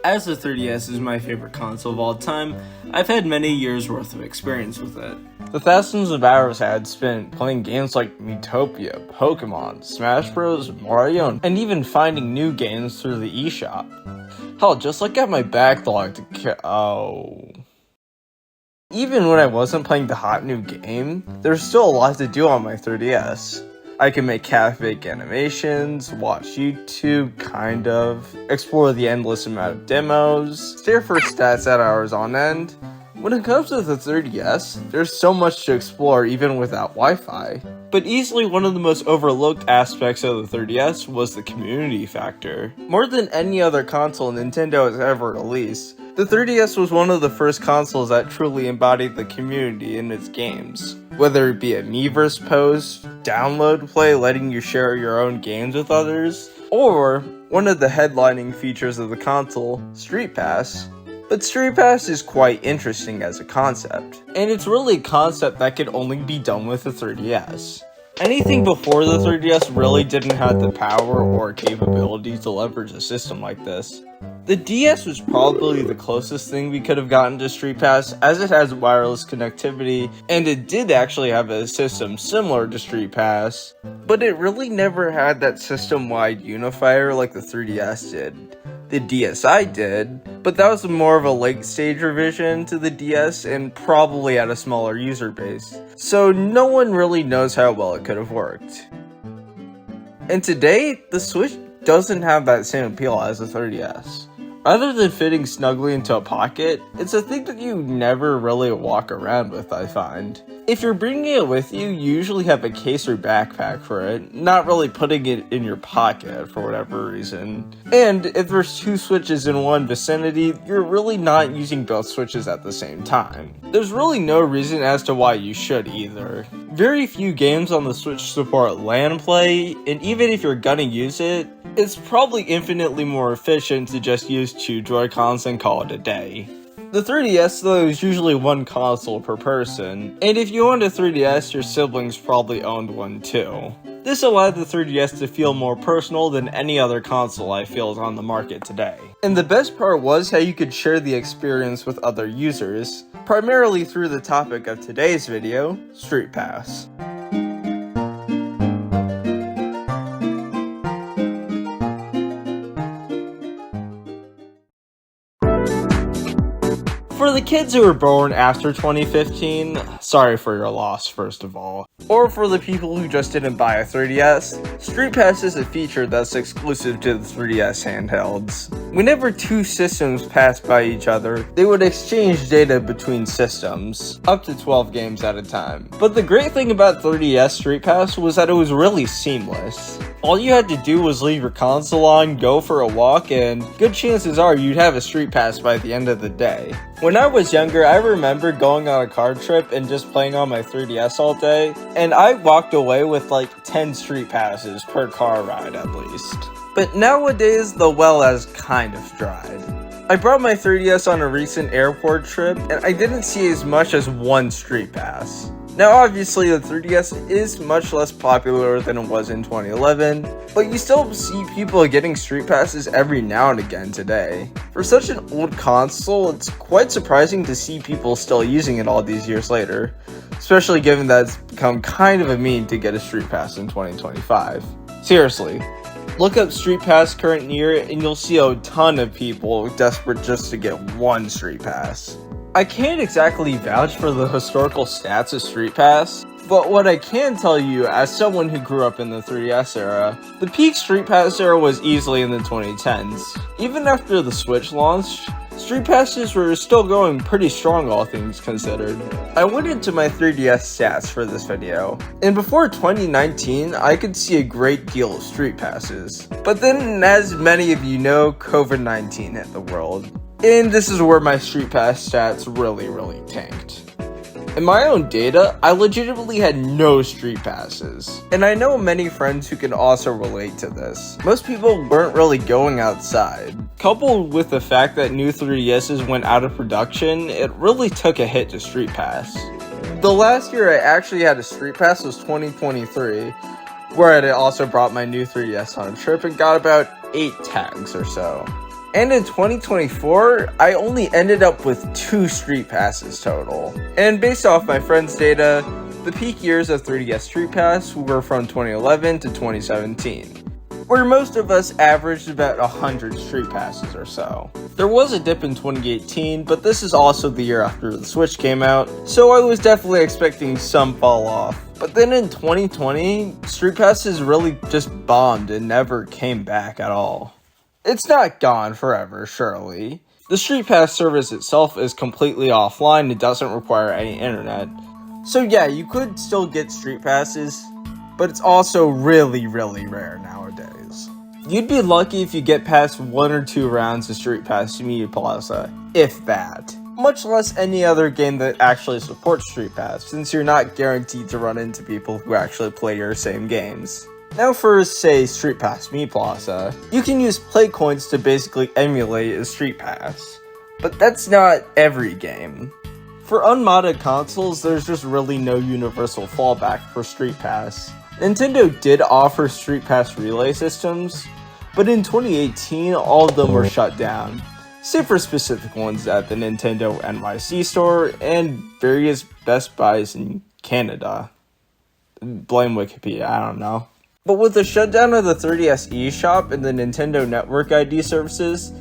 As the 3DS is my favorite console of all time, I've had many years worth of experience with it. The thousands of hours I had spent playing games like Miitopia, Pokemon, Smash Bros, Mario, and even finding new games through the eShop. Hell, just look at my Backloggd Even when I wasn't playing the hot new game, there's still a lot to do on my 3DS. I can make half-baked animations, watch YouTube, explore the endless amount of demos, stare for stats at hours on end. When it comes to the 3DS, there's so much to explore even without Wi-Fi. But easily one of the most overlooked aspects of the 3DS was the community factor. More than any other console Nintendo has ever released, the 3DS was one of the first consoles that truly embodied the community in its games. Whether it be a Miiverse post, download play letting you share your own games with others, or one of the headlining features of the console, Streetpass. But Streetpass is quite interesting as a concept, and it's really a concept that could only be done with the 3DS. Anything before the 3DS really didn't have the power or capability to leverage a system like this. The DS was probably the closest thing we could have gotten to Streetpass, as it has wireless connectivity, and it did actually have a system similar to Streetpass, but it really never had that system-wide unifier like the 3DS did. The DSi did, but that was more of a late-stage revision to the DS and probably had a smaller user base, so no one really knows how well it could have worked. And today, the Switch doesn't have that same appeal as the 3DS. Other than fitting snugly into a pocket, it's a thing that you never really walk around with, I find. If you're bringing it with you, you usually have a case or backpack for it, not really putting it in your pocket for whatever reason. And if there's two Switches in one vicinity, you're really not using both Switches at the same time. There's really no reason as to why you should either. Very few games on the Switch support LAN play, and even if you're gonna use it, it's probably infinitely more efficient to just use two Joy-Cons and call it a day. The 3DS though is usually one console per person, and if you owned a 3DS, your siblings probably owned one too. This allowed the 3DS to feel more personal than any other console I feel is on the market today. And the best part was how you could share the experience with other users, primarily through the topic of today's video, Streetpass. For the kids who were born after 2015, sorry for your loss first of all. Or for the people who just didn't buy a 3DS, Streetpass is a feature that's exclusive to the 3DS handhelds. Whenever two systems passed by each other, they would exchange data between systems, up to 12 games at a time. But the great thing about 3DS Streetpass was that it was really seamless. All you had to do was leave your console on, go for a walk, and good chances are you'd have a Streetpass by the end of the day. When I was younger, I remember going on a car trip and just playing on my 3DS all day, and I walked away with like 10 Streetpasses per car ride at least. But nowadays, the well has kind of dried. I brought my 3DS on a recent airport trip, and I didn't see as much as one Streetpass. Now obviously the 3DS is much less popular than it was in 2011, but you still see people getting Streetpasses every now and again today. For such an old console, it's quite surprising to see people still using it all these years later, especially given that it's become kind of a meme to get a Streetpass in 2025. Seriously, look up Streetpass current year and you'll see a ton of people desperate just to get one Streetpass. I can't exactly vouch for the historical stats of Streetpass, but what I can tell you as someone who grew up in the 3DS era, the peak Streetpass era was easily in the 2010s. Even after the Switch launched, Streetpasses were still going pretty strong all things considered. I went into my 3DS stats for this video, and before 2019 I could see a great deal of Streetpasses. But then, as many of you know, COVID-19 hit the world. And this is where my Streetpass stats really tanked. In my own data, I legitimately had no Streetpasses. And I know many friends who can also relate to this. Most people weren't really going outside. Coupled with the fact that new 3DSs went out of production, it really took a hit to Streetpass. The last year I actually had a Streetpass was 2023, where I also brought my new 3DS on a trip and got about 8 tags or so. And in 2024, I only ended up with 2 Street Passes total. And based off my friend's data, the peak years of 3DS Street Pass were from 2011 to 2017, where most of us averaged about 100 Street Passes or so. There was a dip in 2018, but this is also the year after the Switch came out, so I was definitely expecting some fall off. But then in 2020, Street Passes really just bombed and never came back at all. It's not gone forever, surely. The Street Pass service itself is completely offline and doesn't require any internet. So yeah, you could still get Street Passes, but it's also really rare nowadays. You'd be lucky if you get past 1 or 2 rounds of Street Pass to Plaza, if that. Much less any other game that actually supports Street Pass, since you're not guaranteed to run into people who actually play your same games. Now for, say, Street Pass Plaza, you can use play coins to basically emulate a Street Pass. But that's not every game. For unmodded consoles, there's just really no universal fallback for Street Pass. Nintendo did offer Street Pass relay systems, but in 2018, all of them were shut down, save for specific ones at the Nintendo NYC store and various Best Buys in Canada. Blame Wikipedia, I don't know. But with the shutdown of the 3DS eShop and the Nintendo Network ID services,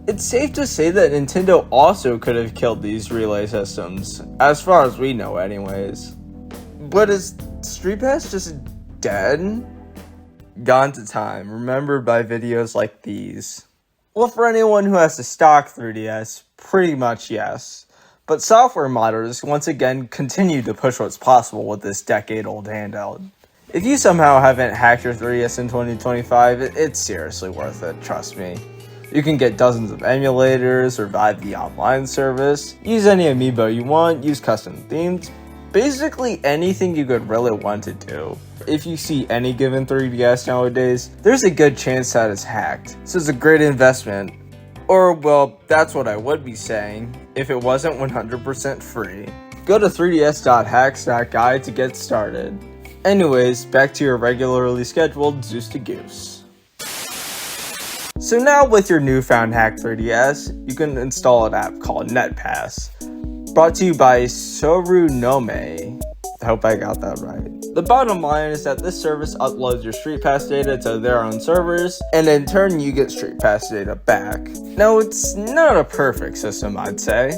it's safe to say that Nintendo also could have killed these relay systems, as far as we know anyways. But is Street Pass just dead? Gone to time, remembered by videos like these. Well, for anyone who has a stock 3DS, pretty much yes. But software modders once again continue to push what's possible with this decade-old handheld. If you somehow haven't hacked your 3DS in 2025, it's seriously worth it, trust me. You can get dozens of emulators, revive the online service, use any amiibo you want, use custom themes, basically anything you could really want to do. If you see any given 3DS nowadays, there's a good chance that it's hacked, so it's a great investment. Or, well, that's what I would be saying, if it wasn't 100% free. Go to 3ds.hacks.guide to get started. Anyways, back to your regularly scheduled zeusdeegoose. So now with your newfound hacked 3DS, you can install an app called NetPass, brought to you by Sorunume. I hope I got that right. The bottom line is that this service uploads your Street Pass data to their own servers, and in turn you get Street Pass data back. Now it's not a perfect system, I'd say.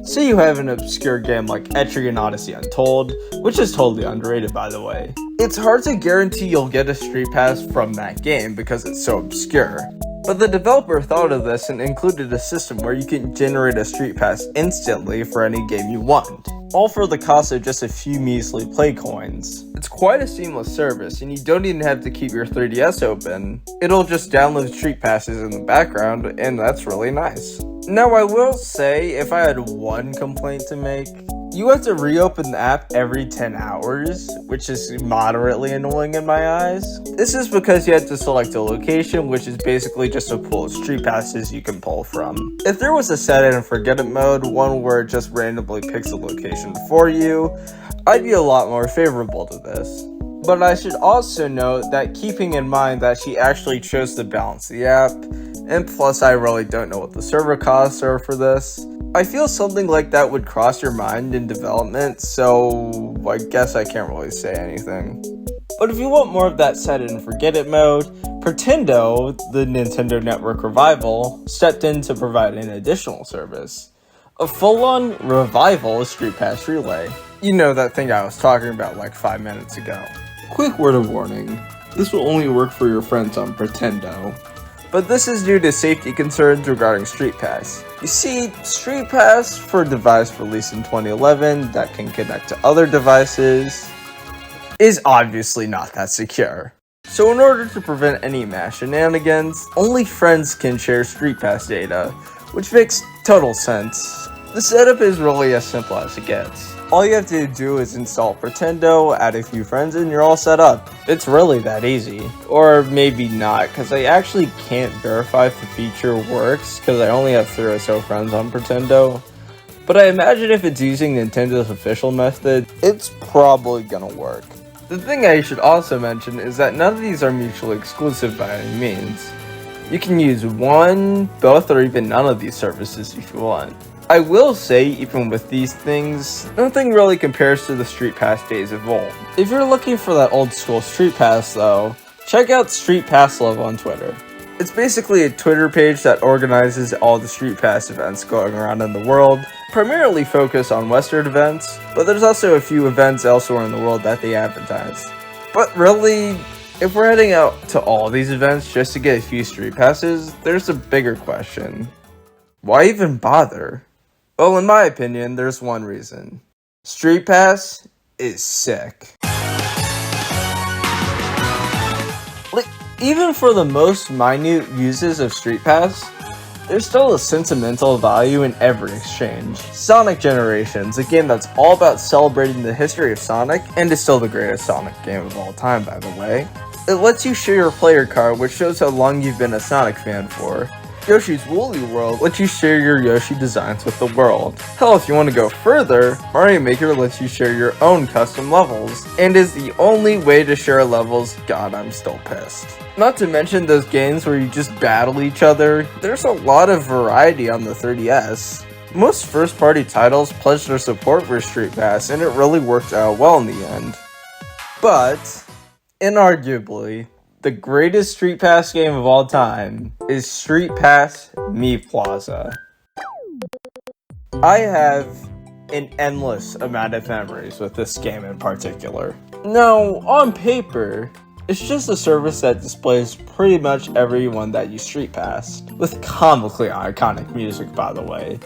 Say you have an obscure game like Etrigan Odyssey Untold, which is totally underrated by the way. It's hard to guarantee you'll get a Street Pass from that game because it's so obscure. But the developer thought of this and included a system where you can generate a Street Pass instantly for any game you want, all for the cost of just a few measly play coins. It's quite a seamless service, and you don't even have to keep your 3DS open. It'll just download Street Passes in the background, and that's really nice. Now I will say, if I had one complaint to make, you have to reopen the app every 10 hours, which is moderately annoying in my eyes. This is because you have to select a location, which is basically just a pool of Street Passes you can pull from. If there was a set it and forget it mode, one where it just randomly picks a location for you, I'd be a lot more favorable to this. But I should also note that keeping in mind that she actually chose to balance the app, and plus I really don't know what the server costs are for this, I feel something like that would cross your mind in development, so I guess I can't really say anything. But if you want more of that set it and forget it mode, Pretendo, the Nintendo Network revival, stepped in to provide an additional service. A full-on revival of Street Pass Relay. You know, that thing I was talking about like 5 minutes ago. Quick word of warning, this will only work for your friends on Pretendo. But this is due to safety concerns regarding Street Pass. You see, Street Pass for a device released in 2011 that can connect to other devices is obviously not that secure. So in order to prevent any mass shenanigans, only friends can share Street Pass data, which makes total sense. The setup is really as simple as it gets. All you have to do is install Pretendo, add a few friends, and you're all set up. It's really that easy. Or maybe not, because I actually can't verify if the feature works, because I only have 3 or so friends on Pretendo. But I imagine if it's using Nintendo's official method, it's probably gonna work. The thing I should also mention is that none of these are mutually exclusive by any means. You can use one, both, or even none of these services if you want. I will say, even with these things, nothing really compares to the Streetpass days of old. If you're looking for that old school Streetpass though, check out Streetpass Love on Twitter. It's basically a Twitter page that organizes all the Streetpass events going around in the world, primarily focused on Western events, but there's also a few events elsewhere in the world that they advertise. But really, if we're heading out to all these events just to get a few Streetpasses, there's a bigger question. Why even bother? Well, in my opinion, there's one reason. Streetpass is sick. Even for the most minute uses of Streetpass, there's still a sentimental value in every exchange. Sonic Generations, a game that's all about celebrating the history of Sonic, and is still the greatest Sonic game of all time, by the way. It lets you share your player card, which shows how long you've been a Sonic fan for. Yoshi's Woolly World lets you share your Yoshi designs with the world. Hell, if you want to go further, Mario Maker lets you share your own custom levels, and is the only way to share levels. God, I'm still pissed. Not to mention those games where you just battle each other, there's a lot of variety on the 3DS. Most first-party titles pledged their support for Streetpass, and it really worked out well in the end. But, inarguably, the greatest Streetpass game of all time is Streetpass Plaza. I have an endless amount of memories with this game in particular. Now, on paper, it's just a service that displays pretty much everyone that you Streetpass, with comically iconic music, by the way.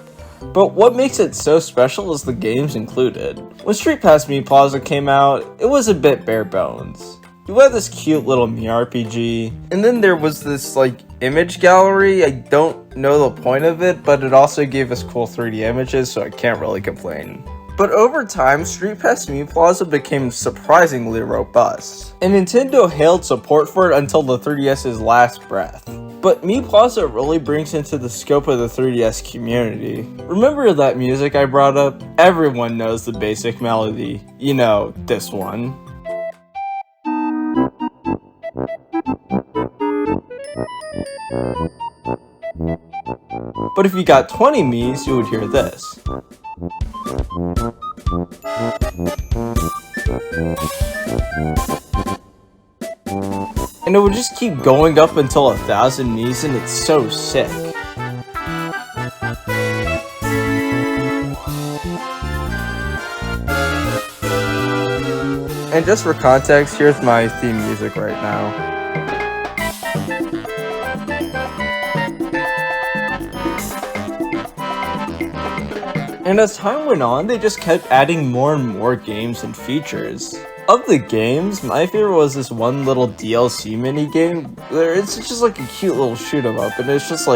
But what makes it so special is the games included. When Streetpass Plaza came out, it was a bit bare bones. You had this cute little Mii RPG, and then there was this image gallery. I don't know the point of it, but it also gave us cool 3D images, so I can't really complain. But over time, Streetpass Plaza became surprisingly robust, and Nintendo hailed support for it until the 3DS's last breath. But Plaza really brings into the scope of the 3DS community. Remember that music I brought up? Everyone knows the basic melody. You know, this one. But if you got 20 Miis, you would hear this. And it would just keep going up until 1,000 Miis, and it's so sick. And just for context, here's my theme music right now. And as time went on, they just kept adding more and more games and features. Of the games, my favorite was this one little DLC minigame where it's just like a cute little shoot 'em up, and it's just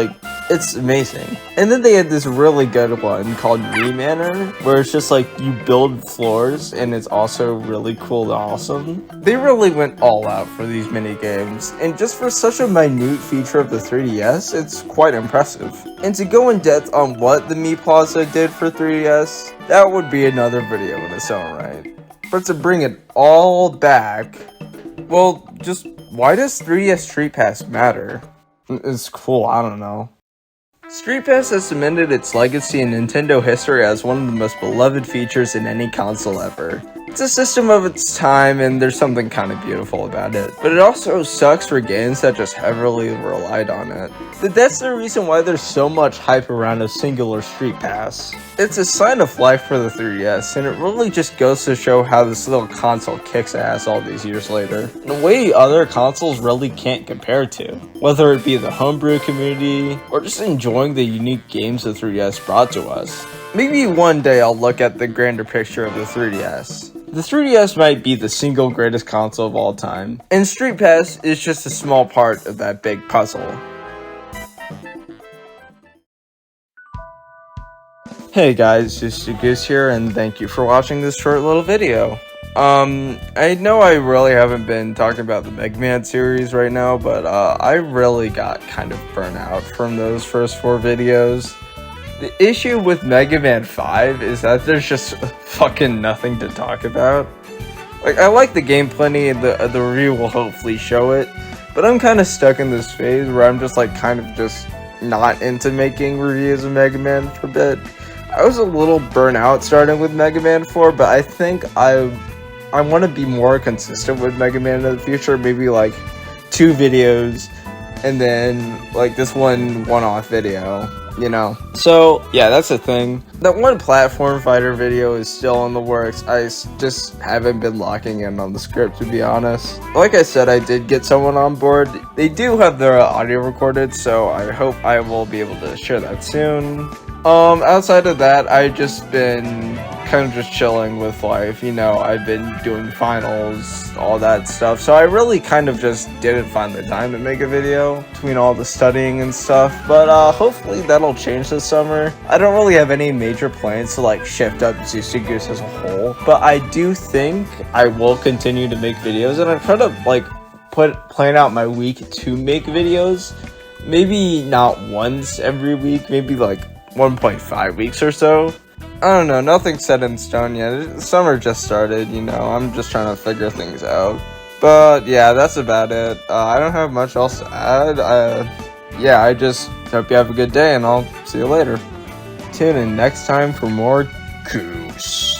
it's amazing. And then they had this really good one called Mii Manor, where it's just you build floors, and it's also really cool and awesome. They really went all out for these mini games, and just for such a minute feature of the 3DS, it's quite impressive. And to go in depth on what the Mii Plaza did for 3DS, that would be another video in its own right. But to bring it all back, well, just why does 3DS Streetpass matter? It's cool, I don't know. Streetpass has cemented its legacy in Nintendo history as one of the most beloved features in any console ever. It's a system of its time, and there's something kind of beautiful about it. But it also sucks for games that just heavily relied on it. But that's the reason why there's so much hype around a singular Streetpass. It's a sign of life for the 3DS, and it really just goes to show how this little console kicks ass all these years later, in a way other consoles really can't compare to. Whether it be the homebrew community, or just enjoying the unique games the 3DS brought to us. Maybe one day I'll look at the grander picture of the 3DS. The 3DS might be the single greatest console of all time, and Streetpass is just a small part of that big puzzle. Hey guys, zeusdeegoose here, and thank you for watching this short little video. I know I really haven't been talking about the Mega Man series right now, but I really got kind of burnt out from those first 4 videos. The issue with Mega Man 5 is that there's just fucking nothing to talk about. I like the game plenty, and the review will hopefully show it, But I'm kind of stuck in this phase where I'm just like kind of just not into making reviews of Mega Man for a bit. I was a little burnt out starting with Mega Man 4, but I think I want to be more consistent with Mega Man in the future. Maybe like 2 videos and then like this one-off video, you know. So yeah, that's the thing. That one platform fighter video is still in the works. I just haven't been locking in on the script, to be honest. Like I said, I did get someone on board. They do have their audio recorded, so I hope I will be able to share that soon. Outside of that, I've just been kind of just chilling with life, you know. I've been doing finals, all that stuff, so I really kind of just didn't find the time to make a video between all the studying and stuff, but hopefully that'll change this summer. I don't really have any major plans to like shift up zeusdeegoose as a whole, but I do think I will continue to make videos, and I'm trying to like plan out my week to make videos. Maybe not once every week, maybe like 1.5 weeks or so. I don't know, nothing's set in stone yet. Summer just started, you know, I'm just trying to figure things out. But yeah, that's about it. I don't have much else to add. Yeah, I just hope you have a good day, and I'll see you later. Tune in next time for more Goose.